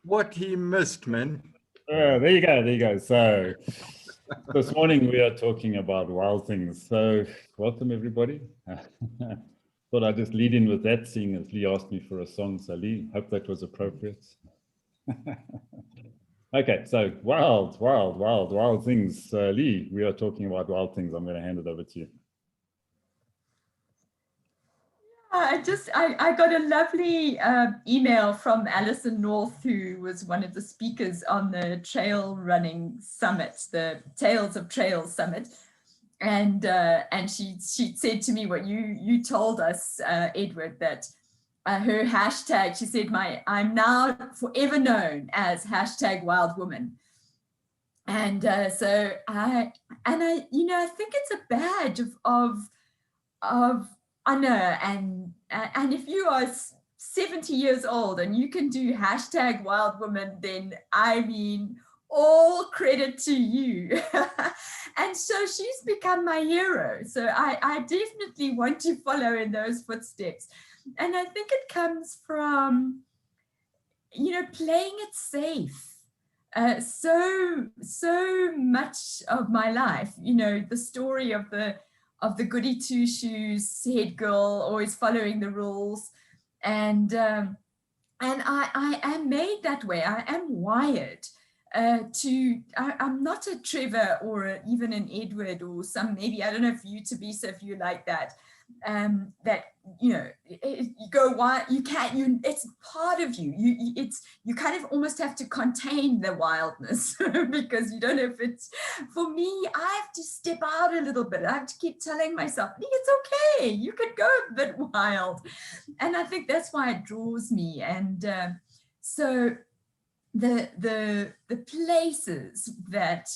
what he missed, man. There you go. There you go. So this morning we are talking about wild things. So welcome everybody. Thought I'd just lead in with that, seeing as Lee asked me for a song. So Lee, hope that was appropriate. Okay, so wild things. Lee, we are talking about wild things. I'm going to hand it over to you. I got a lovely email from Alison North, who was one of the speakers on the trail running summit, the Tales of Trails summit. And she said to me what you told us, Edward, that her hashtag, she said, I'm now forever known as hashtag wild woman. And so I think it's a badge of honor, and if you are 70 years old and you can do hashtag wild woman, then I mean, all credit to you. And so she's become my hero. So I definitely want to follow in those footsteps. And I think it comes from, playing it safe. So much of my life, the story of the goody two shoes head girl, always following the rules, and I am made that way. I am wired I'm not a Trevor or even an Edward or maybe, I don't know if you, Tabitha, if you like that, that, you go wild, it's part of you. You kind of almost have to contain the wildness because you don't know if it's, for me, I have to step out a little bit. I have to keep telling myself, it's okay, you could go a bit wild. And I think that's why it draws me. And so the places that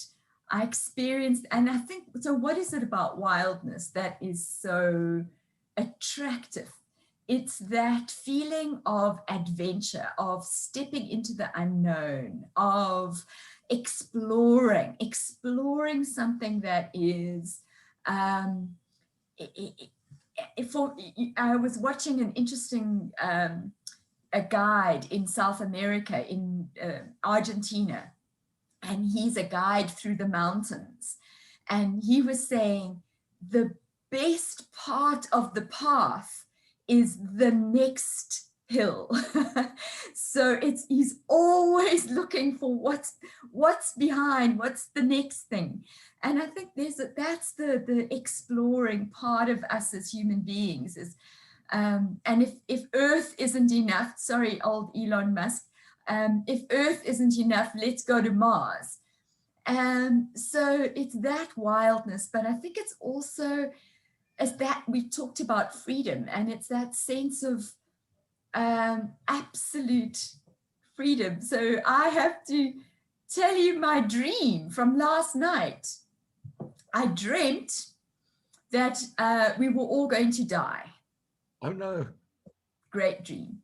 I experienced, and I think, so what is it about wildness that is so attractive? It's that feeling of adventure, of stepping into the unknown, of exploring something that is, I was watching an interesting a guide in South America, in Argentina, and he's a guide through the mountains. And he was saying the best part of the path is the next hill. So he's always looking for what's behind, what's the next thing. And I think that's the exploring part of us as human beings is, and if Earth isn't enough, sorry, old Elon Musk, if Earth isn't enough, let's go to Mars. So it's that wildness, but I think it's also, as that we talked about freedom, and it's that sense of absolute freedom. So I have to tell you my dream from last night. I dreamt that we were all going to die. Oh no. Great dream.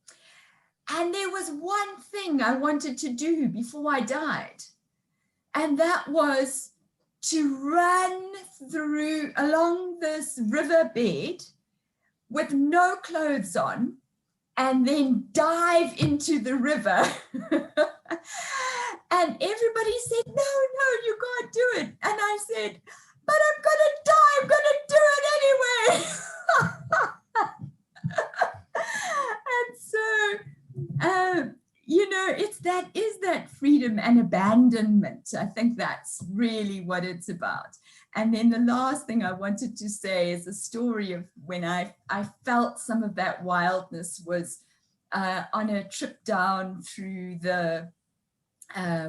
And there was one thing I wanted to do before I died. And that was to run along this riverbed with no clothes on and then dive into the river. And everybody said, no, you can't do it. And I said, but I'm going to die. I'm going to do it anyway. And so, is that freedom and abandonment. I think that's really what it's about. And then the last thing I wanted to say is a story of when I felt some of that wildness was on a trip down through the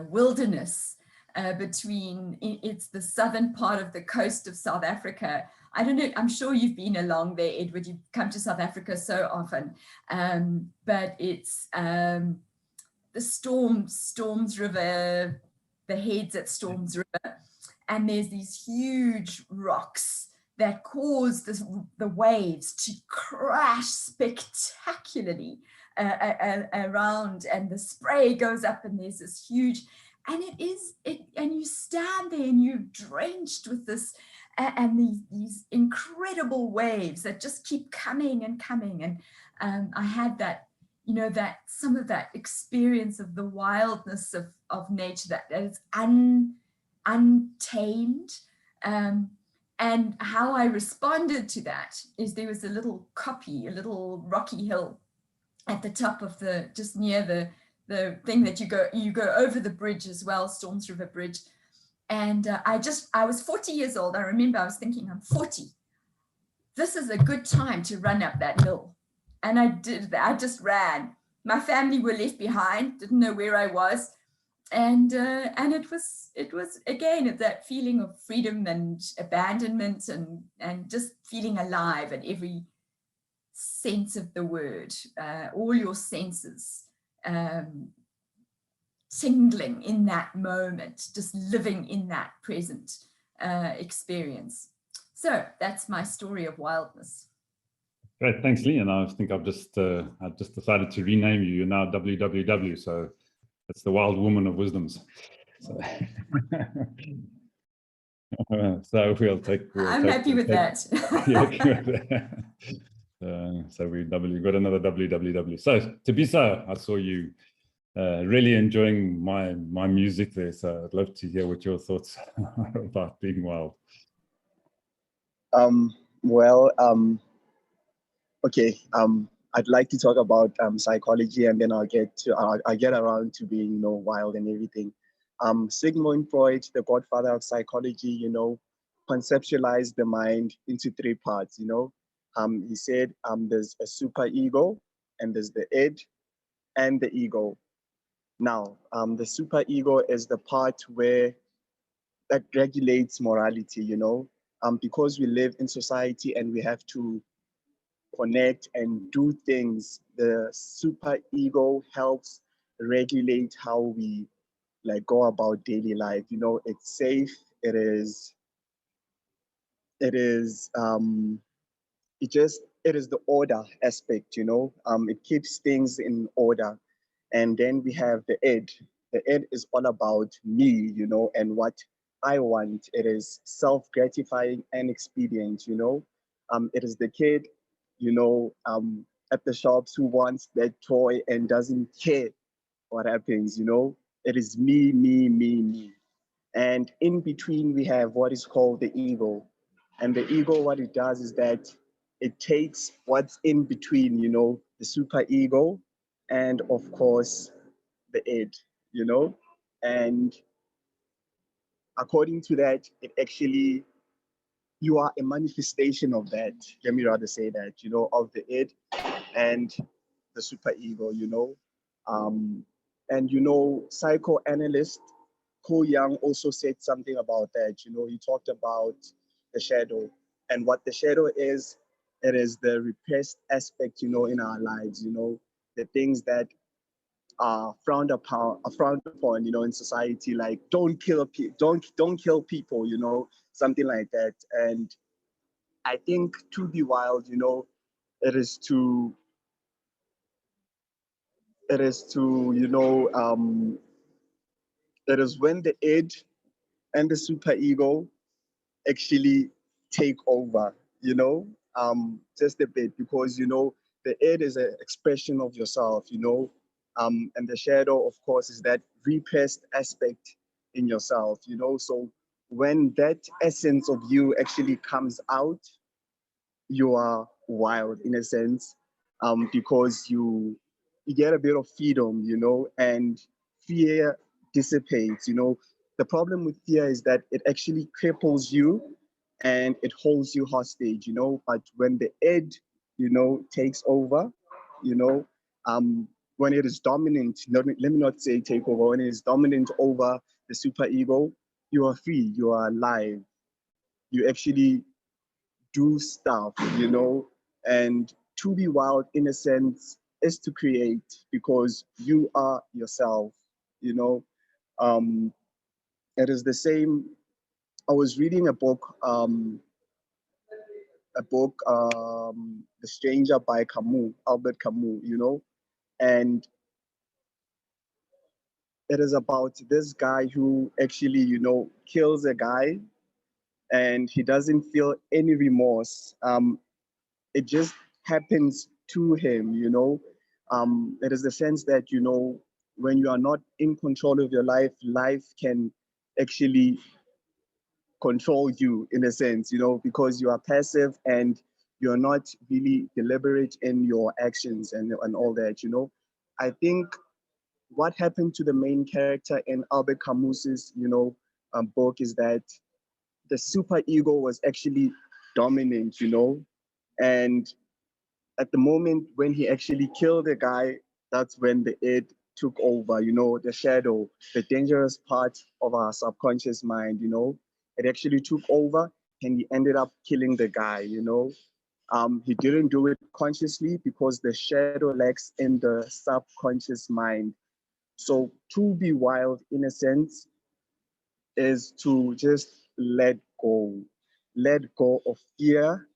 wilderness it's the southern part of the coast of South Africa. I don't know, I'm sure you've been along there, Edward, you've come to South Africa so often, but it's the Storms River, the heads at Storms River, and there's these huge rocks that cause the waves to crash spectacularly around, and the spray goes up, and there's this huge, and and you stand there and you're drenched with this, and these incredible waves that just keep coming and coming. And I had that, you know, that some of that experience of the wildness of nature that is untamed. And how I responded to that is there was a little koppie, a little rocky hill at the top of the, just near the thing that you go over the bridge as well, Storms River Bridge. And I was 40 years old. I remember I was thinking, I'm 40. This is a good time to run up that hill. And I did that. I just ran. My family were left behind, didn't know where I was. And it was again that feeling of freedom and abandonment and just feeling alive in every sense of the word, all your senses tingling in that moment, just living in that present experience. So that's my story of wildness. Great, thanks, Lee. And I think I've just decided to rename you. You're now WWW, so it's the Wild Woman of Wisdoms. So, so we'll take. I'm happy with that. Yeah, good. So we've got another WWW. So Tabisa, I saw you really enjoying my music there. So I'd love to hear what your thoughts are about being wild. Okay. I'd like to talk about psychology, and then I'll get around to being, you know, wild and everything. Sigmund Freud, the godfather of psychology, you know, conceptualized the mind into three parts. You know, he said there's a super ego, and there's the id, and the ego. Now, the super ego is the part that regulates morality. You know, because we live in society and we have to connect and do things, the super ego helps regulate how we go about daily life. You know, it's safe, it is the order aspect, you know. It keeps things in order. And then we have the id. The id is all about me, you know, and what I want. It is self-gratifying and expedient, you know. It is the kid, you know, at the shops who wants that toy and doesn't care what happens, you know. It is me, me, me, me. And in between, we have what is called the ego. And the ego, what it does is that it takes what's in between, you know, the super ego and, of course, the id, you know. And according to that, it actually, you are a manifestation of that. Let me rather say that, you know, of the id and the super ego, you know. And, you know, psychoanalyst Ko Young also said something about that. You know, he talked about the shadow, and what the shadow is. It is the repressed aspect, you know, in our lives. You know, the things that are frowned upon, you know, in society, like don't kill people, you know, something like that. And I think to be wild, you know, it is to you know, it is when the id and the super ego actually take over, you know, just a bit, because, you know, the id is an expression of yourself, you know, and the shadow, of course, is that repressed aspect in yourself, you know. So when that essence of you actually comes out, you are wild in a sense, because you get a bit of freedom, you know, and fear dissipates, you know. The problem with fear is that it actually cripples you and it holds you hostage, you know. But when the id, you know, takes over, you know, when it is dominant, let me not say take over, when it is dominant over the super ego, you are free, you are alive, you actually do stuff, you know. And to be wild, in a sense, is to create, because you are yourself, you know. It is the same. I was reading a book, The Stranger by Albert Camus, you know, and it is about this guy who actually, you know, kills a guy and he doesn't feel any remorse. It just happens to him, you know. It is the sense that, you know, when you are not in control of your life, life can actually control you in a sense, you know, because you are passive and you're not really deliberate in your actions and all that, you know. I think what happened to the main character in Albert Camus's, you know, book is that the super ego was actually dominant, you know, and at the moment when he actually killed the guy, that's when the id took over, you know, the shadow, the dangerous part of our subconscious mind, you know, it actually took over and he ended up killing the guy, you know. He didn't do it consciously because the shadow lacks in the subconscious mind. So to be wild, in a sense, is to just let go of fear,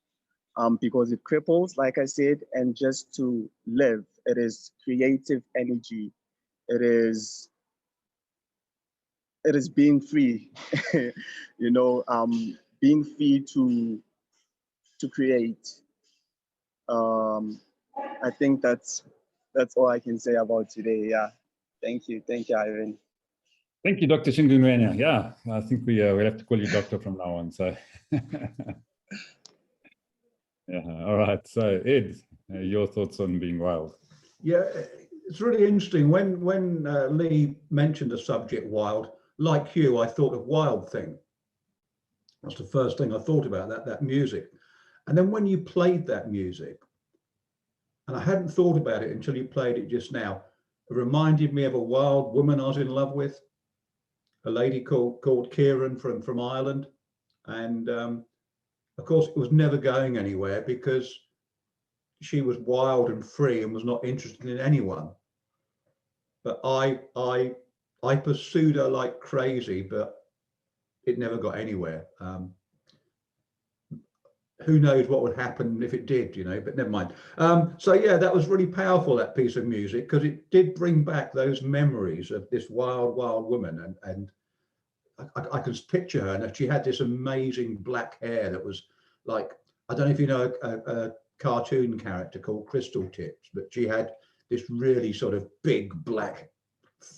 because it cripples, like I said, and just to live. It is creative energy. It is being free, you know, being free to create. Um, I think that's all I can say about today. Yeah, thank you, Ivan. Thank you, Dr. Shingungwenya. Yeah, I think we have to call you doctor from now on. So, yeah, all right. So, Ed, your thoughts on being wild? Yeah, it's really interesting. When Lee mentioned the subject wild, like you, I thought of Wild Thing. That's the first thing I thought about, that music. And then when you played that music, and I hadn't thought about it until you played it just now, it reminded me of a wild woman I was in love with, a lady called Kieran from Ireland. And of course, it was never going anywhere because she was wild and free and was not interested in anyone. But I pursued her like crazy, but it never got anywhere. Who knows what would happen if it did, you know, but never mind. So yeah, that was really powerful, that piece of music, because it did bring back those memories of this wild, wild woman. And I can picture her, and she had this amazing black hair that was like, I don't know if you know a cartoon character called Crystal Tips, but she had this really sort of big black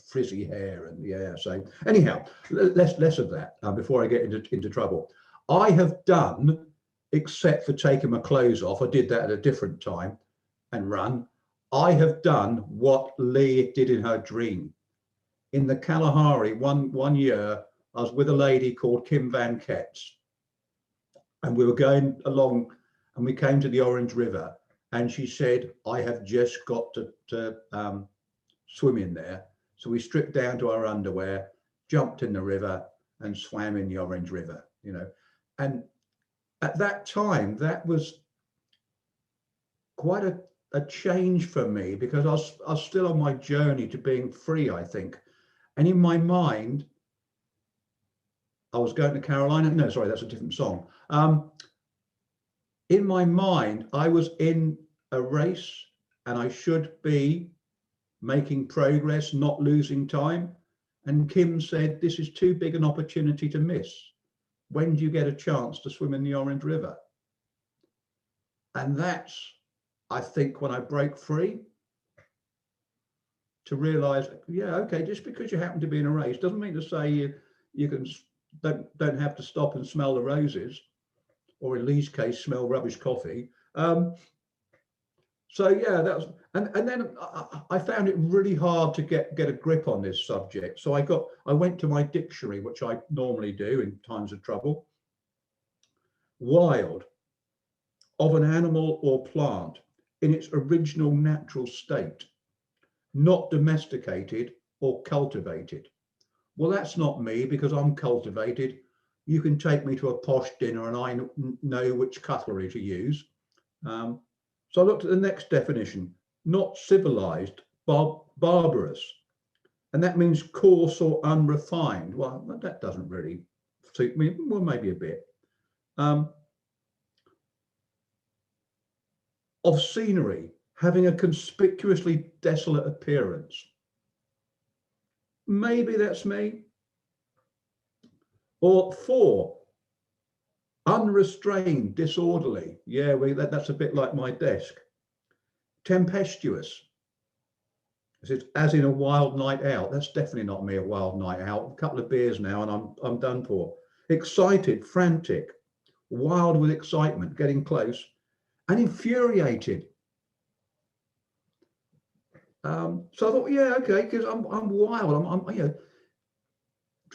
frizzy hair. And yeah, so anyhow, less of that before I get into trouble. I have done, except for taking my clothes off, I did that at a different time and run. I have done what Lee did in her dream. In the Kalahari, one year, I was with a lady called Kim Van Ketz, and we were going along and we came to the Orange River, and she said, I have just got to swim in there. So we stripped down to our underwear, jumped in the river and swam in the Orange River, you know. And at that time, that was quite a change for me, because I was still on my journey to being free, I think. And in my mind, I was going to Carolina. No, sorry, that's a different song. In my mind, I was in a race and I should be making progress, not losing time. And Kim said, this is too big an opportunity to miss. When do you get a chance to swim in the Orange River? And that's, I think, when I broke free, to realize, yeah, okay, just because you happen to be in a race doesn't mean to say you can don't have to stop and smell the roses, or in Lee's case, smell rubbish coffee. So yeah, that was, and then I found it really hard to get a grip on this subject. So I went to my dictionary, which I normally do in times of trouble. Wild, of an animal or plant in its original natural state, not domesticated or cultivated. Well, that's not me, because I'm cultivated. You can take me to a posh dinner and I know which cutlery to use. So I looked at the next definition, not civilized, barbarous. And that means coarse or unrefined. Well, that doesn't really suit me. Well, maybe a bit. Of scenery, having a conspicuously desolate appearance. Maybe that's me. Or 4, unrestrained, disorderly. Yeah, that's a bit like my desk. Tempestuous, I said, as in a wild night out. That's definitely not me, a wild night out. A couple of beers now and I'm done for. Excited, frantic, wild with excitement, getting close, and infuriated. So I thought, yeah, okay, because I'm wild. I'm you know,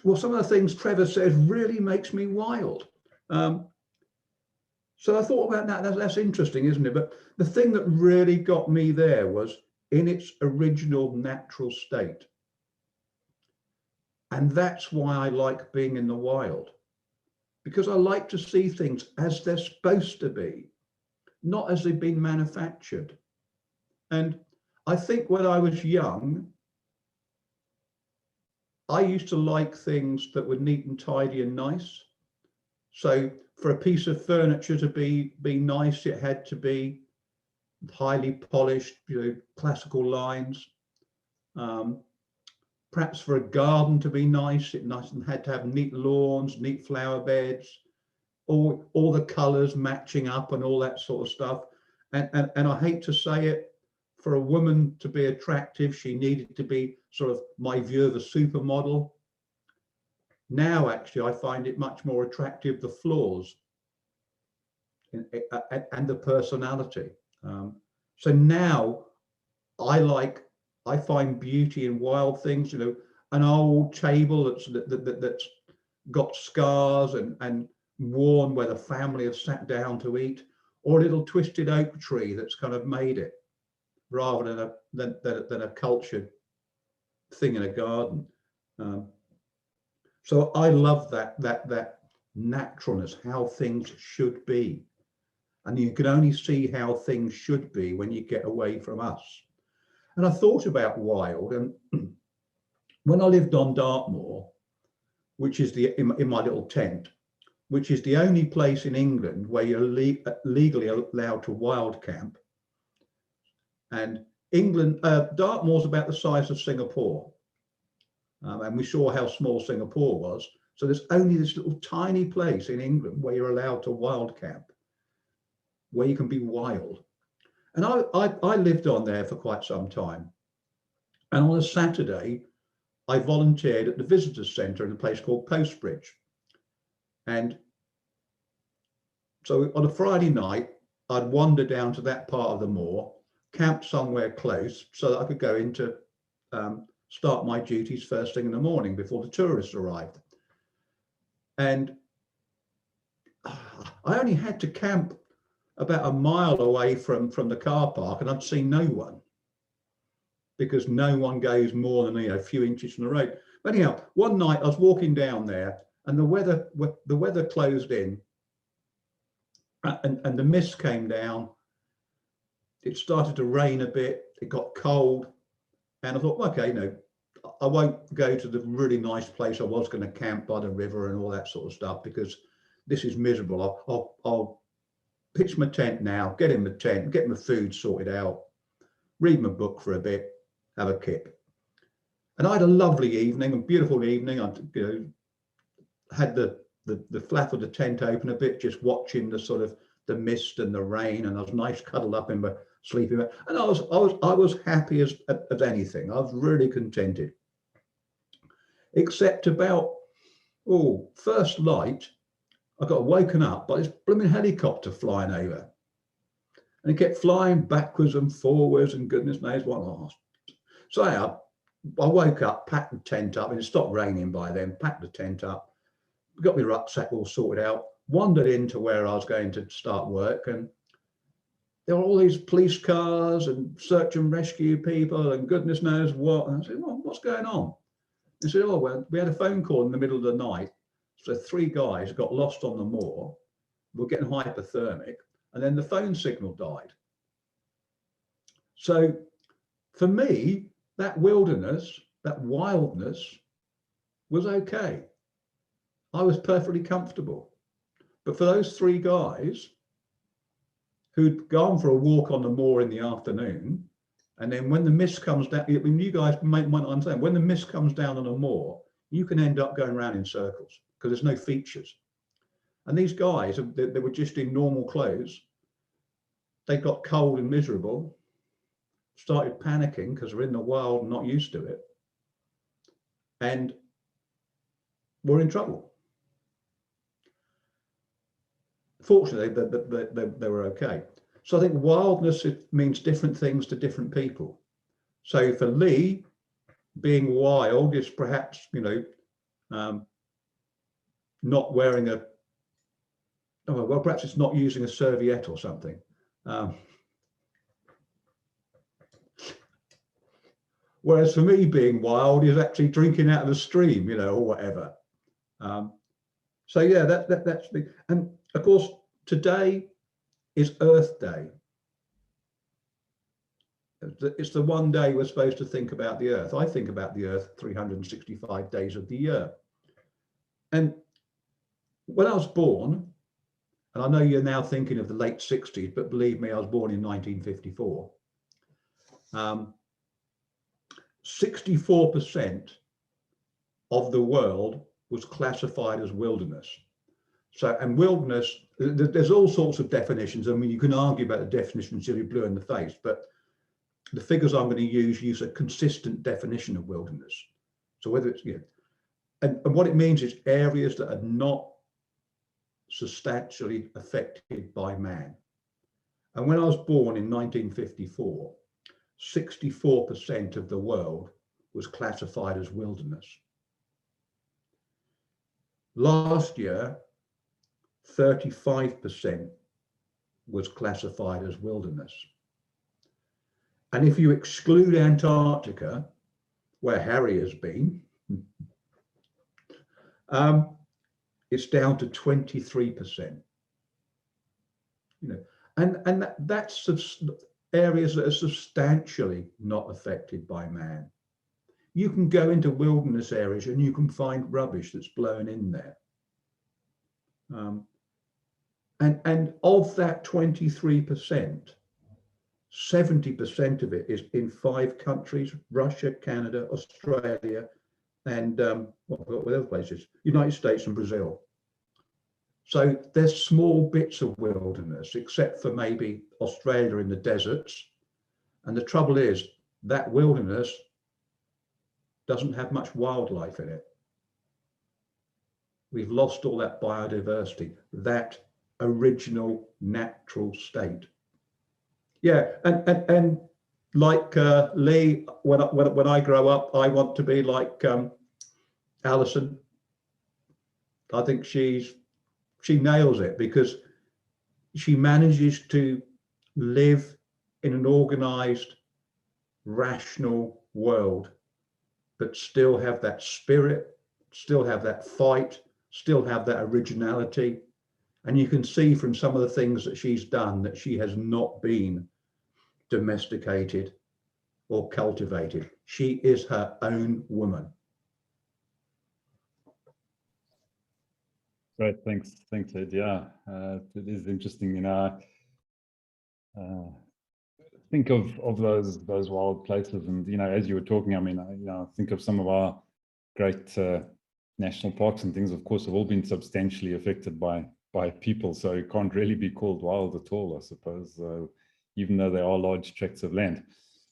well, some of the things Trevor says really makes me wild. So I thought about that. That's interesting, isn't it? But the thing that really got me there was in its original natural state. And that's why I like being in the wild, because I like to see things as they're supposed to be, not as they've been manufactured. And I think when I was young, I used to like things that were neat and tidy and nice. So for a piece of furniture to be nice, it had to be highly polished, you know, classical lines. Perhaps for a garden to be nice, it had to have neat lawns, neat flower beds, all the colours matching up and all that sort of stuff. And I hate to say it, for a woman to be attractive, she needed to be sort of my view of a supermodel. Now, actually, I find it much more attractive, the flaws and the personality. So now I find beauty in wild things, you know, an old table that's got scars and worn where the family have sat down to eat, or a little twisted oak tree that's kind of made it, rather than a cultured thing in a garden. So I love that naturalness, how things should be. And you can only see how things should be when you get away from us. And I thought about wild, and when I lived on Dartmoor, which is in my little tent, which is the only place in England where you're legally allowed to wild camp. And Dartmoor's about the size of Singapore. And we saw how small Singapore was. So there's only this little tiny place in England where you're allowed to wild camp, where you can be wild. And I lived on there for quite some time. And on a Saturday, I volunteered at the visitors centre in a place called Postbridge. And so on a Friday night, I'd wander down to that part of the moor, camp somewhere close so that I could go in to start my duties first thing in the morning before the tourists arrived. And I only had to camp about a mile away from the car park, and I'd seen no one, because no one goes more than a few inches from the road. But anyhow, one night I was walking down there, and the weather closed in, and the mist came down. It started to rain a bit. It got cold, and I thought, okay, no, I won't go to the really nice place I was going to camp by the river and all that sort of stuff, because this is miserable. I'll pitch my tent now, get in the tent, get my food sorted out, read my book for a bit, have a kip. And I had a lovely evening, a beautiful evening. I had the flap of the tent open a bit, just watching the sort of the mist and the rain, and I was nice cuddled up in my sleeping bag, and I was happy as anything. I was really contented, except about first light, I got woken up by this blooming helicopter flying over, and it kept flying backwards and forwards, and goodness knows what. So I woke up, packed the tent up, and it stopped raining by then. Packed the tent up, got my rucksack all sorted out, wandered into where I was going to start work, and there were all these police cars and search and rescue people and goodness knows what. And I said, well, what's going on? They said, oh, well, we had a phone call in the middle of the night. So 3 guys got lost on the moor, were getting hypothermic, and then the phone signal died. So for me, that wilderness, that wildness was okay. I was perfectly comfortable. But for those 3 guys who'd gone for a walk on the moor in the afternoon, and then when the mist comes down, I mean, you guys might not understand, when the mist comes down on a moor, you can end up going around in circles because there's no features. And these guys, they were just in normal clothes. They got cold and miserable. started panicking because they're in the wild, not used to it, and were in trouble. Fortunately, they were okay. So I think wildness, it means different things to different people. So for Lee, being wild is perhaps, you know, not wearing a, oh, well, perhaps it's not using a serviette or something. Whereas for me, being wild is actually drinking out of the stream, you know, or whatever. So yeah, that's big. And of course, today is Earth Day. It's the one day we're supposed to think about the Earth. I think about the Earth 365 days of the year. And when I was born, and I know you're now thinking of the late 60s, but believe me, I was born in 1954. 64% of the world was classified as wilderness. So, and wilderness, there's all sorts of definitions. I mean, you can argue about the definition until you're blue in the face, but the figures I'm going to use a consistent definition of wilderness. So whether it's, you know, and what it means is areas that are not substantially affected by man. And when I was born in 1954, 64% of the world was classified as wilderness. Last year, 35% was classified as wilderness. And if you exclude Antarctica, where Harry has been, it's down to 23%. You know, and that's areas that are substantially not affected by man. You can go into wilderness areas and you can find rubbish that's blown in there. And of that 23%, 70% of it is in 5 countries: Russia, Canada, Australia, and what other places? United States and Brazil. So there's small bits of wilderness, except for maybe Australia in the deserts. And the trouble is that wilderness doesn't have much wildlife in it. We've lost all that biodiversity, that original natural state. Yeah, and like Lee, when I grow up, I want to be like Alison. I think she nails it because she manages to live in an organized, rational world, but still have that spirit, still have that fight, still have that originality. And you can see from some of the things that she's done that she has not been domesticated or cultivated. She is her own woman. Great, thanks, Ed. Yeah, it is interesting, you know. Think of those wild places, and you know, as you were talking, I mean, you know, think of some of our great national parks and things. Of course, have all been substantially affected by people, so it can't really be called wild at all, I suppose, even though they are large tracts of land.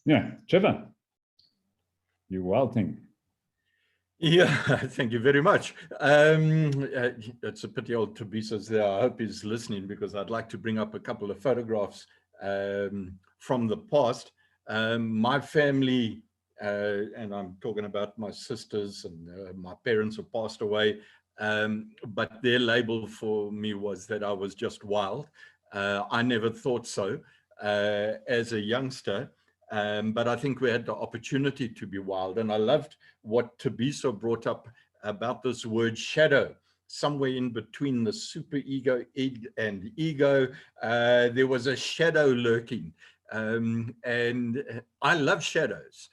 Yeah, Trevor, you wild thing. Yeah, thank you very much. It's a pity old Tobias's there. I hope he's listening, because I'd like to bring up a couple of photographs from the past. My family, and I'm talking about my sisters and my parents who passed away, but their label for me was that I was just wild. I never thought so as a youngster. But I think we had the opportunity to be wild. And I loved what Tobiso brought up about this word shadow. Somewhere in between the superego and ego, there was a shadow lurking. And I love shadows.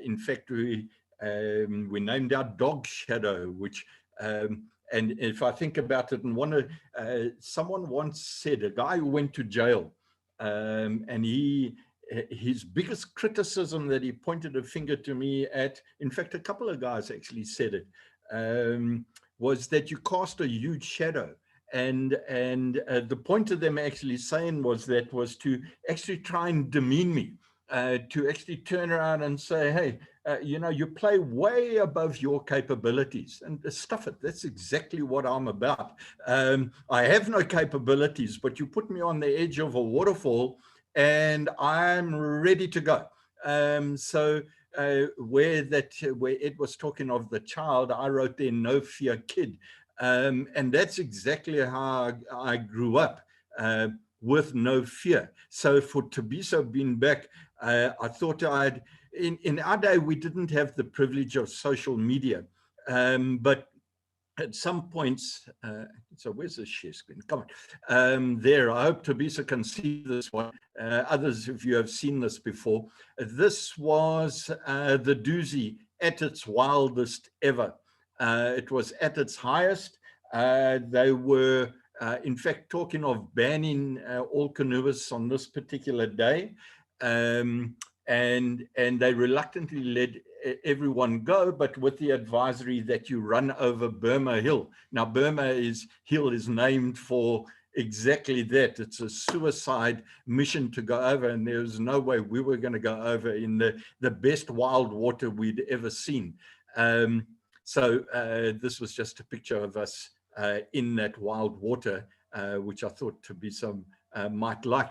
In fact, we named our dog Shadow, which, and if I think about it, and someone once said, a guy who went to jail, and his biggest criticism that he pointed a finger to me at, in fact, a couple of guys actually said it, was that you cast a huge shadow. And the point of them actually saying was to actually try and demean me. to actually turn around and say, hey, you know, you play way above your capabilities, and stuff it. That's exactly what I'm about. I have no capabilities, but you put me on the edge of a waterfall and I'm ready to go. Where Ed was talking of the child, I wrote there, no fear kid. And that's exactly how I grew up, with no fear. So for Thabiso being back, I thought in our day, we didn't have the privilege of social media, but at some points, so where's the share screen? Come on. There, I hope Thabiso can see this one. Others of you have seen this before. This was the doozy at its wildest ever. It was at its highest. They were, in fact, talking of banning all canoeists on this particular day. And they reluctantly let everyone go, but with the advisory that you run over Burma Hill. Now, Burma Hill is named for exactly that. It's a suicide mission to go over, and there's no way we were going to go over in the best wild water we'd ever seen. This was just a picture of us in that wild water, which I thought to be some might like.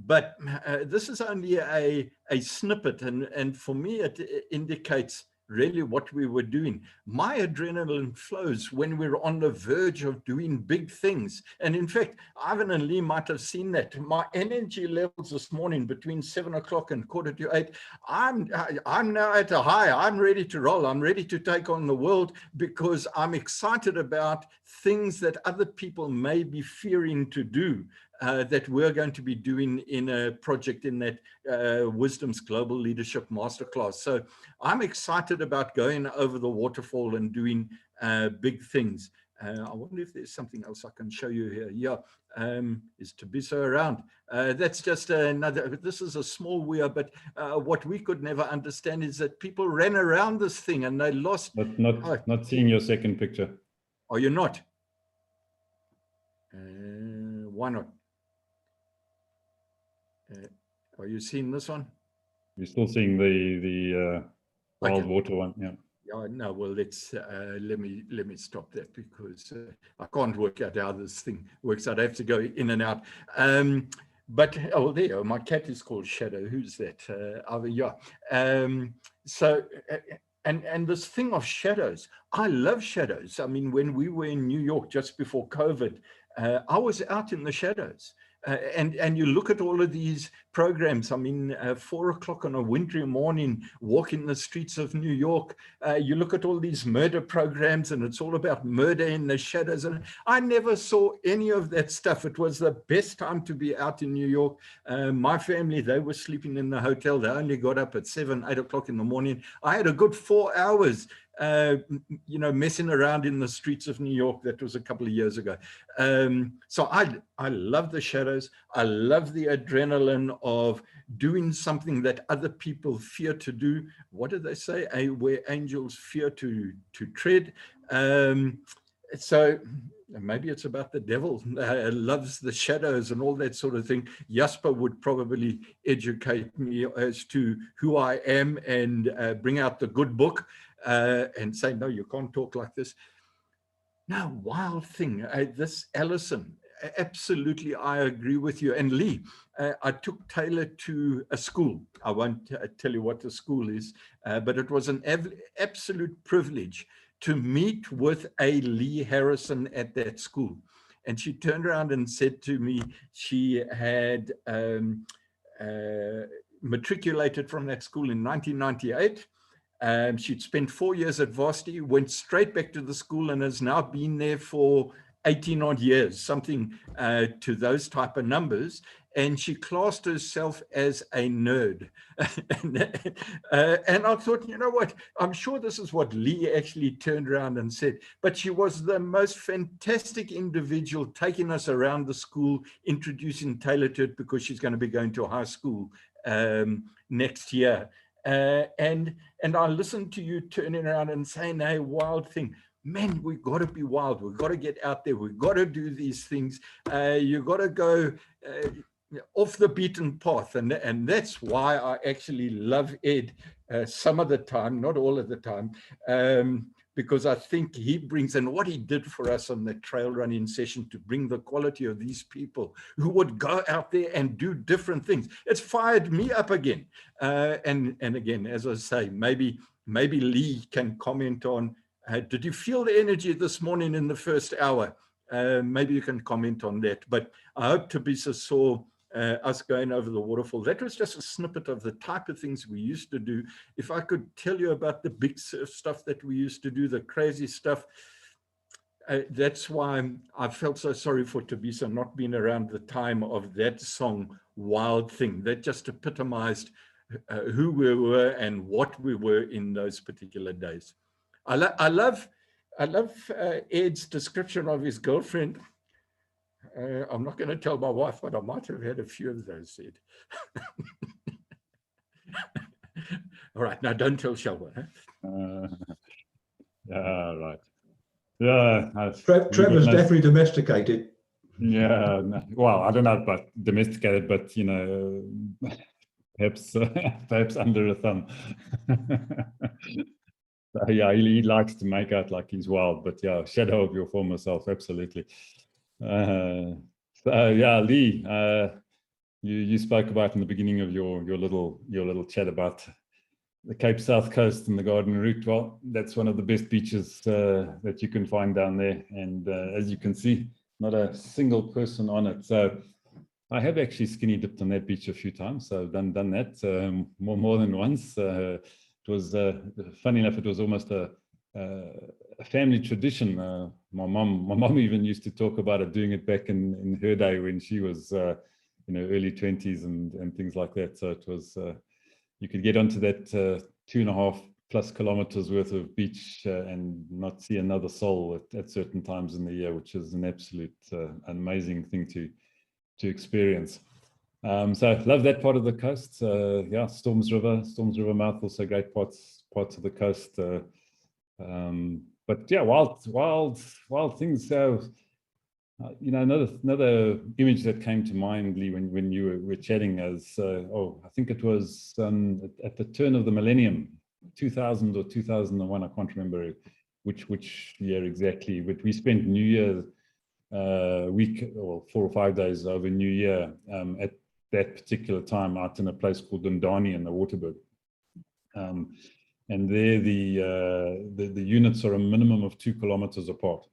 But this is only a snippet, and for me, it indicates really what we were doing. My adrenaline flows when we're on the verge of doing big things. And in fact, Ivan and Lee might have seen that. My energy levels this morning between 7 o'clock and 7:45, I'm now at a high. I'm ready to roll. I'm ready to take on the world, because I'm excited about things that other people may be fearing to do. That we're going to be doing in a project in that Wisdom's Global Leadership Masterclass. So I'm excited about going over the waterfall and doing big things. I wonder if there's something else I can show you here. Yeah, is Thabiso around? That's just another, this is a small weir, but what we could never understand is that people ran around this thing and they lost. But not seeing your second picture. Are you not? Why not? Are you seeing this one? You're still seeing the wild water one, yeah. Yeah, no, well, let's let me stop that, because I can't work out how this thing works. I'd have to go in and out. But oh, there, my cat is called Shadow. Who's that? Yeah. And this thing of shadows, I love shadows. I mean, when we were in New York just before COVID, I was out in the shadows. And you look at all of these programs. I mean, 4 o'clock on a wintry morning, walking the streets of New York. You look at all these murder programs, and it's all about murder in the shadows. And I never saw any of that stuff. It was the best time to be out in New York. My family, they were sleeping in the hotel. They only got up at 7, 8 o'clock in the morning. I had a good 4 hours messing around in the streets of New York. That was a couple of years ago. So I love the shadows. I love the adrenaline of doing something that other people fear to do. What do they say? Where angels fear to tread. So maybe it's about the devil loves the shadows and all that sort of thing. Jasper would probably educate me as to who I am and bring out the good book. And say, no, you can't talk like this. No, wild thing. This Alison, absolutely, I agree with you. And Lee, I took Taylor to a school. I won't tell you what the school is, but it was an absolute privilege to meet with a Lee Harrison at that school. And she turned around and said to me, she had matriculated from that school in 1998. She'd spent 4 years at varsity, went straight back to the school, and has now been there for 18 odd years, something to those type of numbers. And she classed herself as a nerd. And I thought, you know what, I'm sure this is what Lee actually turned around and said, but she was the most fantastic individual, taking us around the school, introducing Taylor to it, because she's going to be going to high school next year. And I listened to you turning around and saying, hey, wild thing. Man, we've got to be wild. We've got to get out there. We've got to do these things. You've got to go. off the beaten path, and that's why I actually love Ed some of the time, not all of the time, because I think he brings, and what he did for us on the trail running session to bring the quality of these people who would go out there and do different things. It's fired me up again. And again, as I say, maybe Lee can comment on, did you feel the energy this morning in the first hour? Maybe you can comment on that. But I hope Tabisa saw us going over the waterfall. That was just a snippet of the type of things we used to do. If I could tell you about the big stuff that we used to do, the crazy stuff, that's why I felt so sorry for Tabisa not being around the time of that song, Wild Thing. That just epitomized who we were and what we were in those particular days. I love Ed's description of his girlfriend. I'm not going to tell my wife, but I might have had a few of those, Ed. All right, now don't tell Shelwa. Huh? Yeah, right. Yeah, Trevor's definitely domesticated. Yeah, no, well, I don't know about domesticated, but you know, perhaps under a thumb. So, yeah, he likes to make out like he's wild, but yeah, shadow of your former self, absolutely. So yeah, Lee, you spoke about in the beginning of your little chat about the Cape South Coast and the Garden Route. Well, that's one of the best beaches that you can find down there, and as you can see, not a single person on it. So I have actually skinny dipped on that beach a few times. So I've done that more than once. It was funny enough. It was almost a family tradition. My mom even used to talk about it, doing it back in her day when she was early 20s and things like that. So it was you could get onto that 2.5+ kilometers worth of beach and not see another soul at certain times in the year, which is an absolute amazing thing to experience. So I love that part of the coast. Yeah, Storms River mouth, also great parts of the coast. But yeah, wild things. So another image that came to mind, Lee, when you were chatting, as I think it was at the turn of the millennium, 2000 or 2001. I can't remember which year exactly, but we spent New Year week, or 4 or 5 days over New Year at that particular time out in a place called Dundani in the Waterberg. And there the units are a minimum of 2 kilometers apart.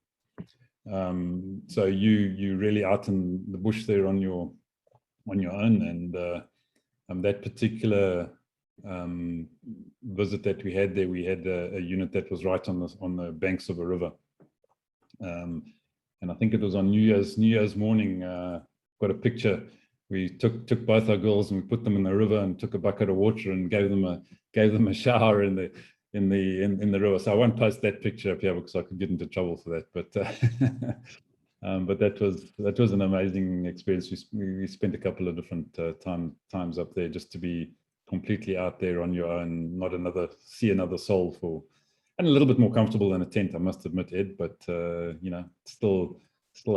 So you really out in the bush there on your own, and that particular visit that we had there, we had a unit that was right on the banks of a river. And I think it was on New Year's morning. Got a picture. We took both our girls and we put them in the river and took a bucket of water and gave them a shower in the river. So I won't post that picture up here because I could get into trouble for that. But but that was an amazing experience. We spent a couple of different times up there just to be completely out there on your own, not see another soul and a little bit more comfortable than a tent, I must admit, Ed. But still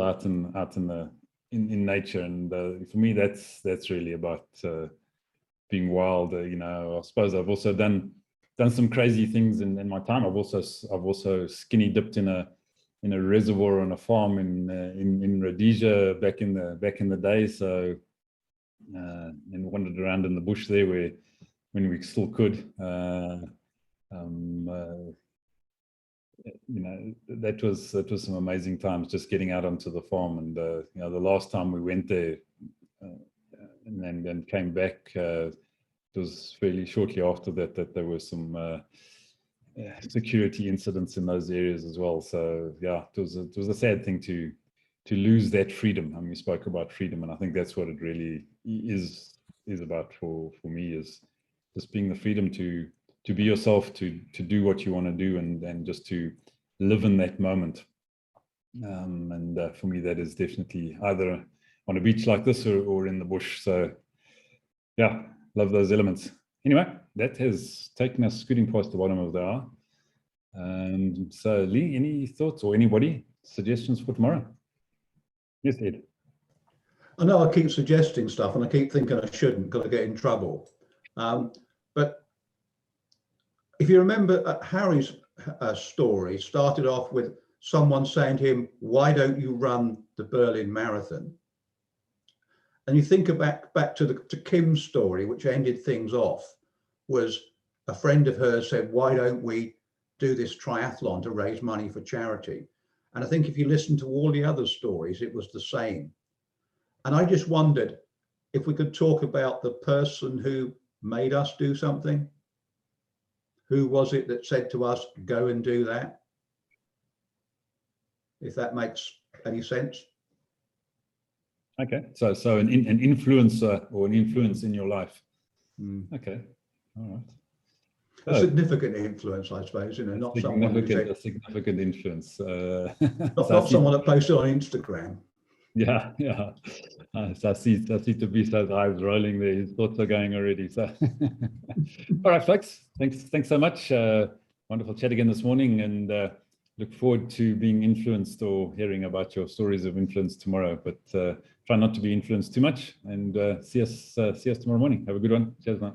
out in nature, and for me that's really about being wild. I suppose I've also done some crazy things in my time. I've also skinny dipped in a reservoir on a farm in Rhodesia back in the day. So and wandered around in the bush there when we still could. That was some amazing times, just getting out onto the farm. And the last time we went there and then came back, it was fairly shortly after that there were some security incidents in those areas as well. So yeah, it was a sad thing to lose that freedom. I mean, we spoke about freedom, and I think that's what it really is about for me, is just being the freedom to be yourself, to do what you want to do, and just to live in that moment. And for me, that is definitely either on a beach like this or in the bush. So yeah, love those elements. Anyway, that has taken us scooting past the bottom of the hour. So Lee, any thoughts, or anybody, suggestions for tomorrow? Yes, Ed. I know I keep suggesting stuff and I keep thinking I shouldn't because I get in trouble. But if you remember, Harry's story started off with someone saying to him, why don't you run the Berlin Marathon? And you think back to Kim's story, which ended things off, was a friend of hers said, why don't we do this triathlon to raise money for charity? And I think if you listen to all the other stories, it was the same. And I just wondered if we could talk about the person who made us do something. Who was it that said to us, go and do that? If that makes any sense. Okay, so an influencer or an influence in your life. Okay, all right. A significant influence, I suppose, you know, not someone who said, a significant influence. not someone that posted on Instagram. Yeah, yeah. So I see Tobias' eyes rolling there. His thoughts are going already. So, all right, folks. Thanks so much. Wonderful chat again this morning, and look forward to being influenced or hearing about your stories of influence tomorrow. But try not to be influenced too much. And see us tomorrow morning. Have a good one. Cheers, man.